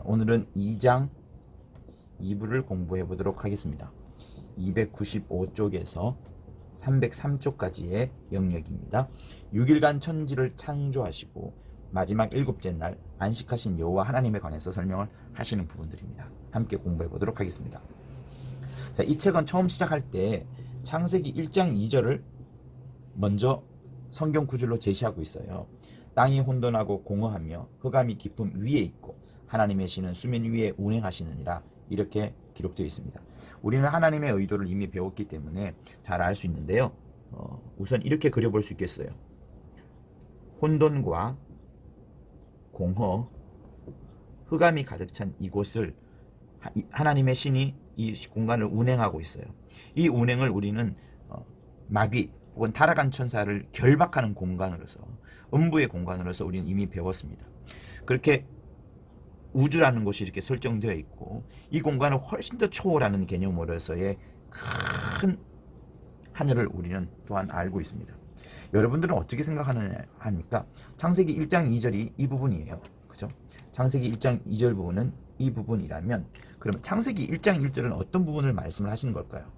오늘은 2장 2부를 공부해 보도록 하겠습니다. 295쪽에서 303쪽까지의 영역입니다. 6일간 천지를 창조하시고 마지막 일곱째 날 안식하신 여호와 하나님에 관해서 설명을 하시는 부분들입니다. 함께 공부해 보도록 하겠습니다. 자, 이 책은 처음 시작할 때 창세기 1장 2절을 먼저 성경 구절로 제시하고 있어요. 땅이 혼돈하고 공허하며 흑암이 깊음 위에 있고 하나님의 신은 수면 위에 운행하시느니라, 이렇게 기록되어 있습니다. 우리는 하나님의 의도를 이미 배웠기 때문에 잘 알 수 있는데요. 우선 이렇게 그려볼 수 있겠어요. 혼돈과 공허, 흑암이 가득 찬 이곳을 하나님의 신이 이 공간을 운행하고 있어요. 이 운행을 우리는 마귀 혹은 타락한 천사를 결박하는 공간으로서, 음부의 공간으로서 우리는 이미 배웠습니다. 그렇게 우주라는 곳이 이렇게 설정되어 있고, 이 공간을 훨씬 더 초월하는 개념으로서의 큰 하늘을 우리는 또한 알고 있습니다. 여러분들은 어떻게 생각합니까? 창세기 1장 2절이 이 부분이에요. 그죠? 창세기 1장 2절 부분은 이 부분이라면, 그러면 창세기 1장 1절은 어떤 부분을 말씀을 하시는 걸까요?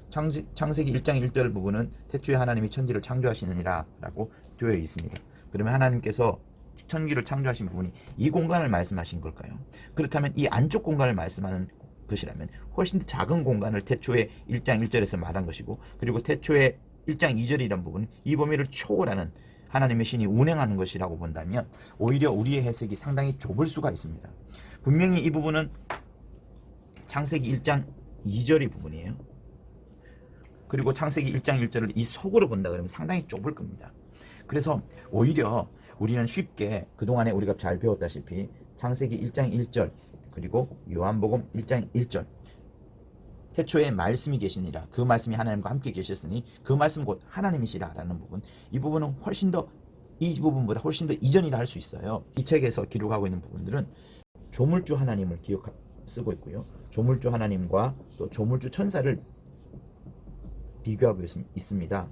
창세기 1장 1절 부분은 태초에 하나님이 천지를 창조하시느니라 라고 되어 있습니다. 그러면 하나님께서 천지를 창조하신 부분이 이 공간을 말씀하신 걸까요? 그렇다면 이 안쪽 공간을 말씀하는 것이라면 훨씬 더 작은 공간을 태초에 1장 1절에서 말한 것이고, 그리고 태초에 1장 2절이란 부분은 이 범위를 초월하는 하나님의 신이 운행하는 것이라고 본다면 오히려 우리의 해석이 상당히 좁을 수가 있습니다. 분명히 이 부분은 창세기 1장 2절의 부분이에요. 그리고 창세기 1장 1절을 이 속으로 본다 그러면 상당히 좁을 겁니다. 그래서 오히려 우리는 쉽게 그동안에 우리가 잘 배웠다시피 창세기 1장 1절 그리고 요한복음 1장 1절, 태초에 말씀이 계시니라, 그 말씀이 하나님과 함께 계셨으니 그 말씀 곧 하나님이시라 라는 부분, 이 부분은 훨씬 더, 이 부분보다 훨씬 더 이전이라 할 수 있어요. 이 책에서 기록하고 있는 부분들은 조물주 하나님을 쓰고 있고요, 조물주 하나님과 또 조물주 천사를 비교하고 있습니다.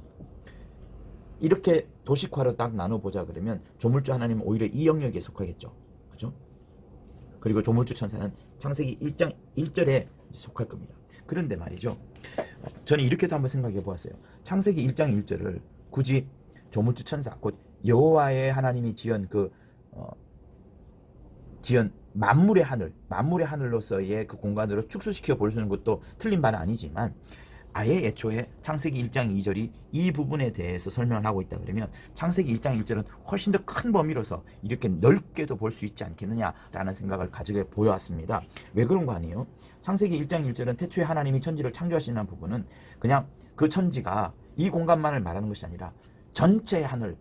이렇게 도식화로 딱 나눠보자 그러면 조물주 하나님은 오히려 이 영역에 속하겠죠. 그죠? 그리고 조물주 천사는 창세기 1장 1절에 속할 겁니다. 그런데 말이죠, 저는 이렇게도 한번 생각해 보았어요. 창세기 1장 1절을 굳이 조물주 천사, 곧 여호와의 하나님이 지은 지은 만물의 하늘로서의 그 공간으로 축소시켜 볼 수 있는 것도 틀린 바는 아니지만, 아예 애초에 창세기 1장 2절이 이 부분에 대해서 설명을 하고 있다 그러면 창세기 1장 1절은 훨씬 더 큰 범위로서 이렇게 넓게도 볼 수 있지 않겠느냐라는 생각을 가지게 보여왔습니다. 왜 그런 거 아니에요? 창세기 1장 1절은 태초에 하나님이 천지를 창조하시는 부분은 그냥 그 천지가 이 공간만을 말하는 것이 아니라 전체의 하늘을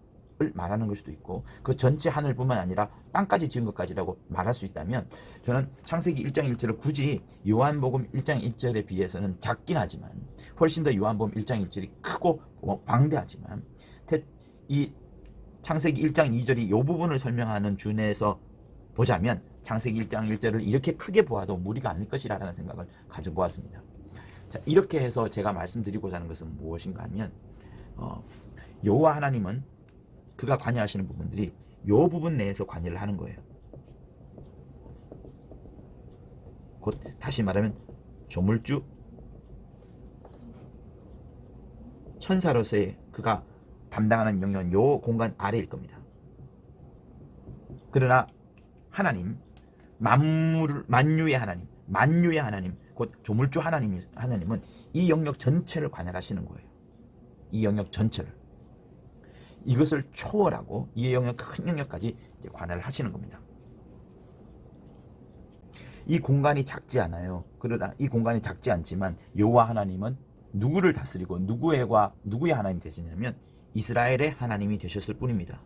말하는 걸 수도 있고, 그 전체 하늘뿐만 아니라 땅까지 지은 것까지라고 말할 수 있다면, 저는 창세기 1장 1절을 굳이 요한복음 1장 1절에 비해서는 작긴 하지만, 훨씬 더 요한복음 1장 1절이 크고 방대하지만, 이 창세기 1장 2절이 이 부분을 설명하는 준에서 보자면 창세기 1장 1절을 이렇게 크게 보아도 무리가 아닐 것이라는 생각을 가져보았습니다. 자, 이렇게 해서 제가 말씀드리고자 하는 것은 무엇인가 하면, 여호와 하나님은 그가 관여하시는 부분들이 이 부분 내에서 관여를 하는 거예요. 곧 다시 말하면 조물주 천사로서의 그가 담당하는 영역은 이 공간 아래일 겁니다. 그러나 하나님, 만유의 하나님, 곧 조물주 하나님은 이 영역 전체를 관할하시는 거예요. 이 영역 전체를, 이것을 초월하고 이 영역, 큰 영역까지 이제 관할을 하시는 겁니다. 이 공간이 작지 않아요. 그러나 이 공간이 작지 않지만 여호와 하나님은 누구를 다스리고 누구의 하나님이 되셨냐면 이스라엘의 하나님이 되셨을 뿐입니다.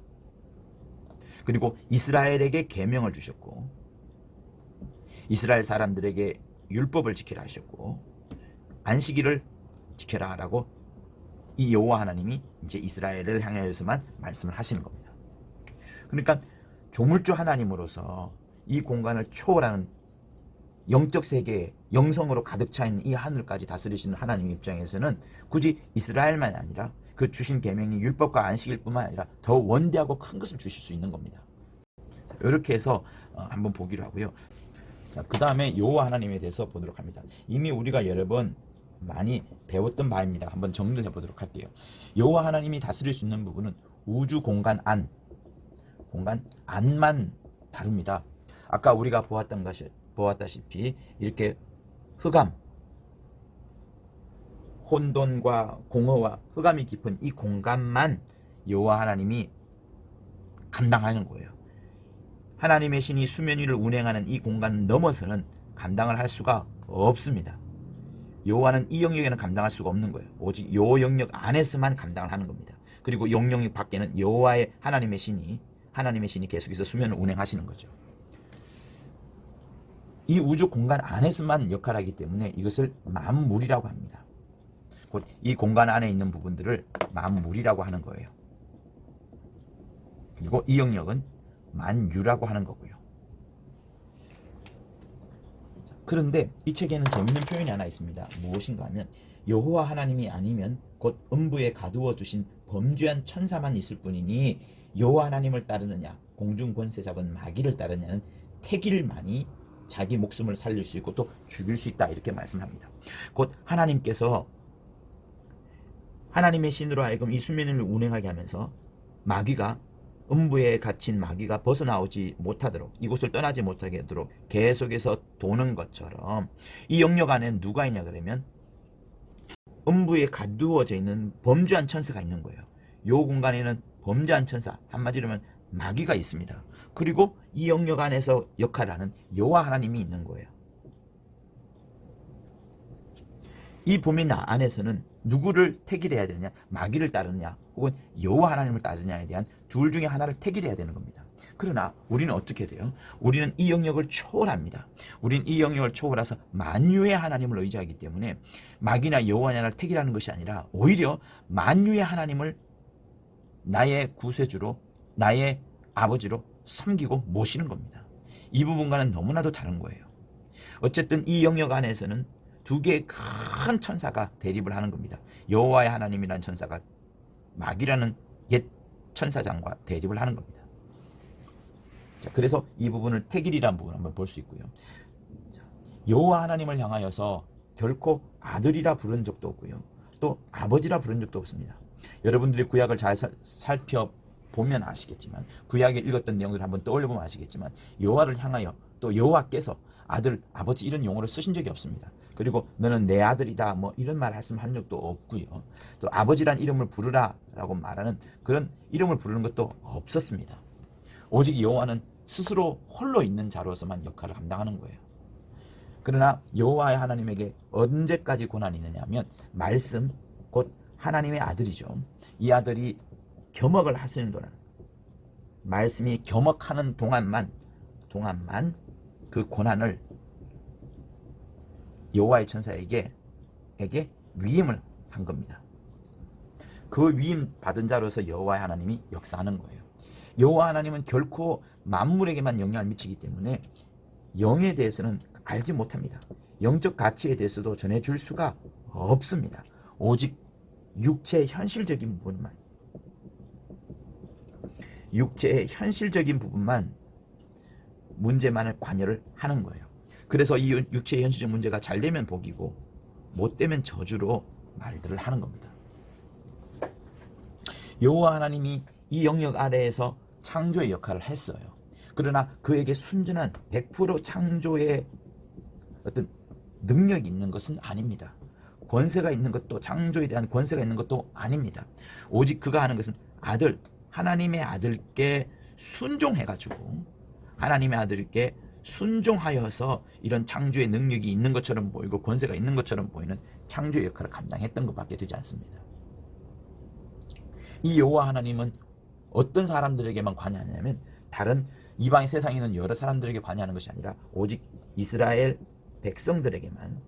그리고 이스라엘에게 계명을 주셨고, 이스라엘 사람들에게 율법을 지키라 하셨고, 안식일을 지켜라 라고 이 여호와 하나님이 이제 이스라엘을 향하여서만 말씀을 하시는 겁니다. 그러니까 조물주 하나님으로서 이 공간을 초월하는 영적 세계에 영성으로 가득 차 있는 이 하늘까지 다스리시는 하나님 입장에서는 굳이 이스라엘만이 아니라 그 주신 계명이 율법과 안식일뿐만 아니라 더 원대하고 큰 것을 주실 수 있는 겁니다. 이렇게 해서 한번 보기로 하고요. 자, 그 다음에 여호와 하나님에 대해서 보도록 합니다. 이미 우리가 여러 번 많이 배웠던 바입니다. 한번 정리를 해보도록 할게요. 여호와 하나님이 다스릴 수 있는 부분은 우주 공간 안만 다릅니다. 아까 우리가 보았다시피 이렇게 흑암, 혼돈과 공허와 흑암이 깊은 이 공간만 여호와 하나님이 감당하는 거예요. 하나님의 신이 수면 위를 운행하는 이 공간 넘어서는 감당을 할 수가 없습니다. 여호와는 이 영역에는 감당할 수가 없는 거예요. 오직 요 영역 안에서만 감당을 하는 겁니다. 그리고 영역 밖에는 여호와의 하나님의 신이 계속해서 수면을 운행하시는 거죠. 이 우주 공간 안에서만 역할을 하기 때문에 이것을 만물이라고 합니다. 곧 이 공간 안에 있는 부분들을 만물이라고 하는 거예요. 그리고 이 영역은 만유라고 하는 거고요. 그런데 이 책에는 재밌는 표현이 하나 있습니다. 무엇인가 하면 여호와 하나님이 아니면 곧 음부에 가두어 두신 범죄한 천사만 있을 뿐이니 여호와 하나님을 따르느냐 공중 권세 잡은 마귀를 따르느냐는 택일만이 자기 목숨을 살릴 수 있고 또 죽일 수 있다 이렇게 말씀합니다. 곧 하나님께서 하나님의 신으로 하여금 이 수면을 운행하게 하면서 마귀가 음부에 갇힌 마귀가 벗어나오지 못하도록 이곳을 떠나지 못하게 하도록 계속해서 도는 것처럼 이 영역 안에 누가 있냐 그러면 음부에 가두어져 있는 범죄한 천사가 있는 거예요. 이 공간에는 범죄한 천사 한마디로 하면 마귀가 있습니다. 그리고 이 영역 안에서 역할을 하는 여호와 하나님이 있는 거예요. 이 범위 안에서는 누구를 택일해야 되느냐 마귀를 따르느냐 혹은 여호와 하나님을 따르느냐에 대한 둘 중에 하나를 택일해야 되는 겁니다. 그러나 우리는 어떻게 돼요? 우리는 이 영역을 초월합니다. 우리는 이 영역을 초월해서 만유의 하나님을 의지하기 때문에 마귀나 여호와 하나를 택일하는 것이 아니라 오히려 만유의 하나님을 나의 구세주로 나의 아버지로 섬기고 모시는 겁니다. 이 부분과는 너무나도 다른 거예요. 어쨌든 이 영역 안에서는 두 개의 큰 천사가 대립을 하는 겁니다. 여호와의 하나님이라는 천사가 마귀라는 옛 천사장과 대립을 하는 겁니다. 자, 그래서 이 부분을 택일이라는 부분을 한번 볼 수 있고요. 자, 여호와 하나님을 향하여서 결코 아들이라 부른 적도 없고요. 또 아버지라 부른 적도 없습니다. 여러분들이 구약을 잘 살펴보면 아시겠지만 구약에 읽었던 내용들을 한번 떠올려보면 아시겠지만 여호와를 향하여 또 여호와께서 아들, 아버지 이런 용어를 쓰신 적이 없습니다. 그리고 너는 내 아들이다 뭐 이런 말 말씀한 적도 없고요. 또 아버지란 이름을 부르라 라고 말하는 그런 이름을 부르는 것도 없었습니다. 오직 여호와는 스스로 홀로 있는 자로서만 역할을 감당하는 거예요. 그러나 여호와의 하나님에게 언제까지 권한이 있느냐 하면 말씀 곧 하나님의 아들이죠. 이 아들이 겸업을 하시는 동안 말씀이 겸업하는 동안만 그 권한을 여호와의 천사에게 위임을 한 겁니다. 그 위임 받은 자로서 여호와의 하나님이 역사하는 거예요. 여호와 하나님은 결코 만물에게만 영향을 미치기 때문에 영에 대해서는 알지 못합니다. 영적 가치에 대해서도 전해줄 수가 없습니다. 오직 육체의 현실적인 부분만 문제만을 관여를 하는 거예요. 그래서 이 육체의 현실적 문제가 잘 되면 복이고 못 되면 저주로 말들을 하는 겁니다. 여호와 하나님이 이 영역 아래에서 창조의 역할을 했어요. 그러나 그에게 순전한 100% 창조의 어떤 능력이 있는 것은 아닙니다. 권세가 있는 것도 창조에 대한 권세가 있는 것도 아닙니다. 오직 그가 하는 것은 하나님의 아들께 순종해가지고 하나님의 아들께 순종하여서 이런 창조의 능력이 있는 것처럼 보이고 권세가 있는 것처럼 보이는 창조의 역할을 감당했던 것밖에 되지 않습니다. 이 여호와 하나님은 어떤 사람들에게만 관여하냐면 다른 이방의 세상에 있는 여러 사람들에게 관여하는 것이 아니라 오직 이스라엘 백성들에게만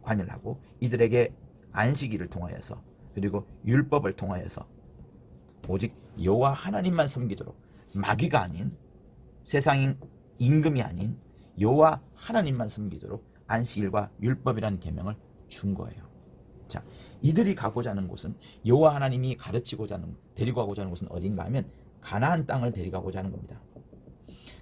관여를 하고 이들에게 안식일을 통하여서 그리고 율법을 통하여서 오직 여호와 하나님만 섬기도록 마귀가 아닌 세상인 임금이 아닌 여호와 하나님만 섬기도록 안식일과 율법이라는 계명을 준 거예요. 자, 이들이 가고자 하는 곳은 여호와 하나님이 데리고 가고자 하는 곳은 어딘가 하면 가나안 땅을 데려가고자 하는 겁니다.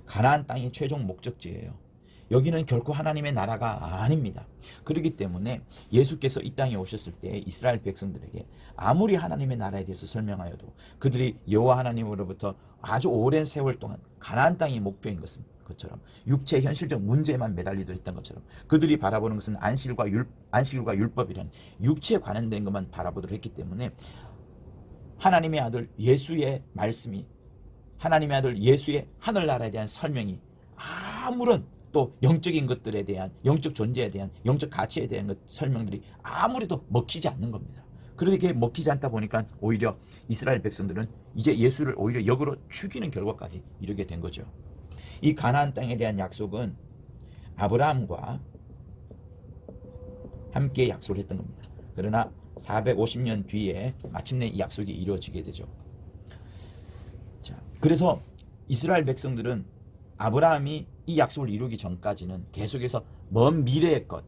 가나안 땅이 최종 목적지예요. 여기는 결코 하나님의 나라가 아닙니다. 그렇기 때문에 예수께서 이 땅에 오셨을 때 이스라엘 백성들에게 아무리 하나님의 나라에 대해서 설명하여도 그들이 여호와 하나님으로부터 아주 오랜 세월 동안 가나안 땅이 목표인 것처럼 육체의 현실적 문제에만 매달리도록 했던 것처럼 그들이 바라보는 것은 안식일과 율법이라는 육체에 관련된 것만 바라보도록 했기 때문에 하나님의 아들 예수의 말씀이, 하나님의 아들 예수의 하늘나라에 대한 설명이 아무런 또 영적인 것들에 대한, 영적 존재에 대한, 영적 가치에 대한 설명들이 아무래도 먹히지 않는 겁니다. 그렇게 먹히지 않다 보니까 오히려 이스라엘 백성들은 이제 예수를 오히려 역으로 죽이는 결과까지 이르게 된 거죠. 이 가나안 땅에 대한 약속은 아브라함과 함께 약속을 했던 겁니다. 그러나 450년 뒤에 마침내 이 약속이 이루어지게 되죠. 자, 그래서 이스라엘 백성들은 아브라함이 이 약속을 이루기 전까지는 계속해서 먼 미래의 것,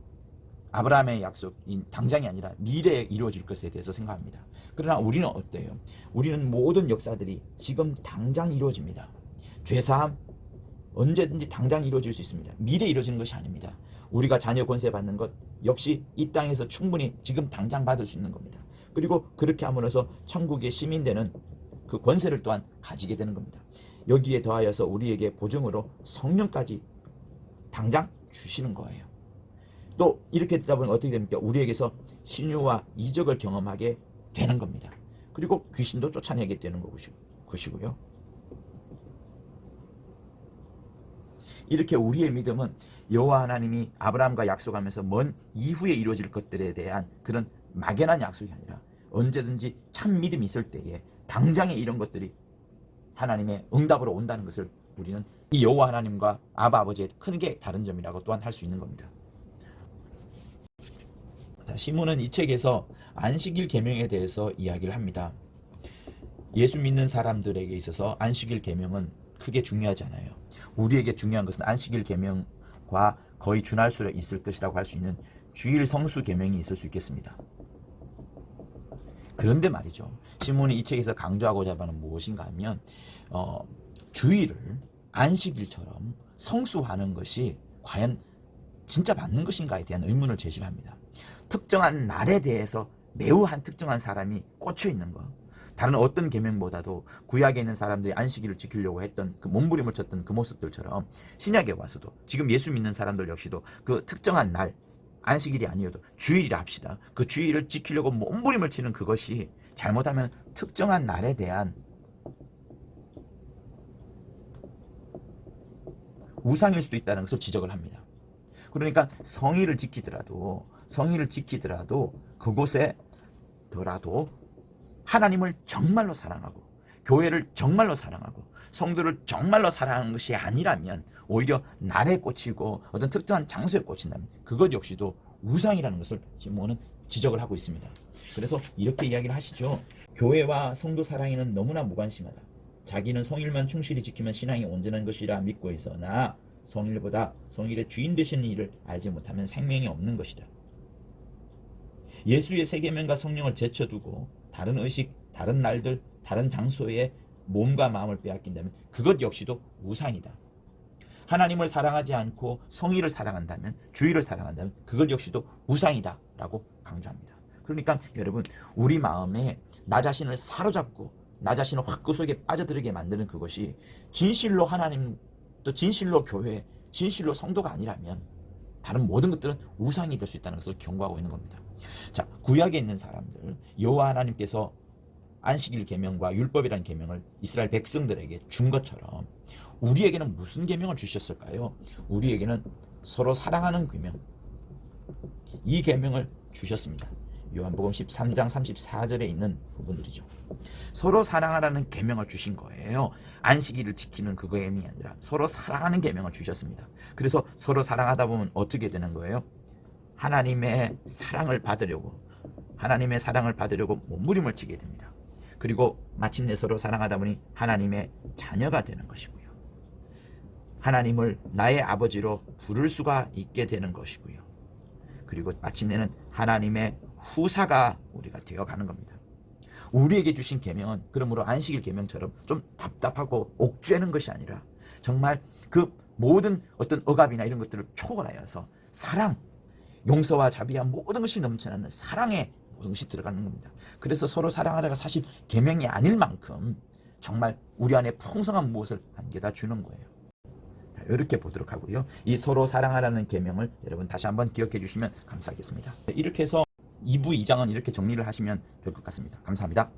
아브라함의 약속인 당장이 아니라 미래에 이루어질 것에 대해서 생각합니다. 그러나 우리는 어때요? 우리는 모든 역사들이 지금 당장 이루어집니다. 죄사함 언제든지 당장 이루어질 수 있습니다. 미래에 이루어지는 것이 아닙니다. 우리가 자녀 권세 받는 것 역시 이 땅에서 충분히 지금 당장 받을 수 있는 겁니다. 그리고 그렇게 함으로써 천국의 시민 되는 그 권세를 또한 가지게 되는 겁니다. 여기에 더하여서 우리에게 보증으로 성령까지 당장 주시는 거예요. 또 이렇게 되다 보면 어떻게 됩니까? 우리에게서 신유와 이적을 경험하게 되는 겁니다. 그리고 귀신도 쫓아내게 되는 것이고요. 이렇게 우리의 믿음은 여호와 하나님이 아브라함과 약속하면서 먼 이후에 이루어질 것들에 대한 그런 막연한 약속이 아니라 언제든지 참 믿음이 있을 때에 당장에 이런 것들이 하나님의 응답으로 온다는 것을 우리는 이 여호와 하나님과 아바 아버지의 크게 다른 점이라고 또한 할 수 있는 겁니다. 자, 시몬은 이 책에서 안식일 계명에 대해서 이야기를 합니다. 예수 믿는 사람들에게 있어서 안식일 계명은 크게 중요하지 않아요. 우리에게 중요한 것은 안식일 계명과 거의 준할 수 있을 것이라고 할 수 있는 주일 성수 계명이 있을 수 있겠습니다. 그런데 말이죠. 시몬이 이 책에서 강조하고자 하는 무엇인가 하면 주일을 안식일처럼 성수하는 것이 과연 진짜 맞는 것인가에 대한 의문을 제시를 합니다. 특정한 날에 대해서 매우 한 특정한 사람이 꽂혀 있는 것, 다른 어떤 계명보다도 구약에 있는 사람들이 안식일을 지키려고 했던 그 몸부림을 쳤던 그 모습들처럼 신약에 와서도 지금 예수 믿는 사람들 역시도 그 특정한 날, 안식일이 아니어도 주일이라 합시다. 그 주일을 지키려고 몸부림을 치는 그것이 잘못하면 특정한 날에 대한 우상일 수도 있다는 것을 지적을 합니다. 그러니까 성일을 지키더라도 그곳에 더라도 하나님을 정말로 사랑하고 교회를 정말로 사랑하고 성도를 정말로 사랑하는 것이 아니라면 오히려 날에 꽂히고 어떤 특정한 장소에 꽂힌다면 그것 역시도 우상이라는 것을 시몬은 지적을 하고 있습니다. 그래서 이렇게 이야기를 하시죠. 교회와 성도 사랑에는 너무나 무관심하다. 자기는 성일만 충실히 지키면 신앙이 온전한 것이라 믿고 있으나 성일보다 성일의 주인 되시는 일을 알지 못하면 생명이 없는 것이다. 예수의 세 계명과 성령을 제쳐두고 다른 의식, 다른 날들, 다른 장소에 몸과 마음을 빼앗긴다면 그것 역시도 우상이다. 하나님을 사랑하지 않고 성일을 사랑한다면, 주일을 사랑한다면 그것 역시도 우상이다 라고 강조합니다. 그러니까 여러분, 우리 마음에 나 자신을 사로잡고 나 자신을 확 그 속에 빠져들게 만드는 그것이 진실로 하나님, 또 진실로 교회, 진실로 성도가 아니라면 다른 모든 것들은 우상이 될 수 있다는 것을 경고하고 있는 겁니다. 자, 구약에 있는 사람들, 여호와 하나님께서 안식일 계명과 율법이라는 계명을 이스라엘 백성들에게 준 것처럼 우리에게는 무슨 계명을 주셨을까요? 우리에게는 서로 사랑하는 계명, 이 계명을 주셨습니다. 요한복음 13장 34절에 있는 부분들이죠. 서로 사랑하라는 계명을 주신 거예요. 안식일을 지키는 그 계명이 아니라 서로 사랑하는 계명을 주셨습니다. 그래서 서로 사랑하다 보면 어떻게 되는 거예요? 하나님의 사랑을 받으려고 몸부림을 치게 됩니다. 그리고 마침내 서로 사랑하다 보니 하나님의 자녀가 되는 것이고요. 하나님을 나의 아버지로 부를 수가 있게 되는 것이고요. 그리고 마침내는 하나님의 후사가 우리가 되어가는 겁니다. 우리에게 주신 계명은 그러므로 안식일 계명처럼 좀 답답하고 옥죄는 것이 아니라 정말 그 모든 어떤 억압이나 이런 것들을 초월하여서 사랑, 용서와 자비와 모든 것이 넘쳐나는 사랑에 모든 것이 들어가는 겁니다. 그래서 서로 사랑하라가 사실 계명이 아닐 만큼 정말 우리 안에 풍성한 무엇을 안겨다 주는 거예요. 이렇게 보도록 하고요. 이 서로 사랑하라는 계명을 여러분 다시 한번 기억해 주시면 감사하겠습니다. 이렇게 해서 2부 2장은 이렇게 정리를 하시면 될 것 같습니다. 감사합니다.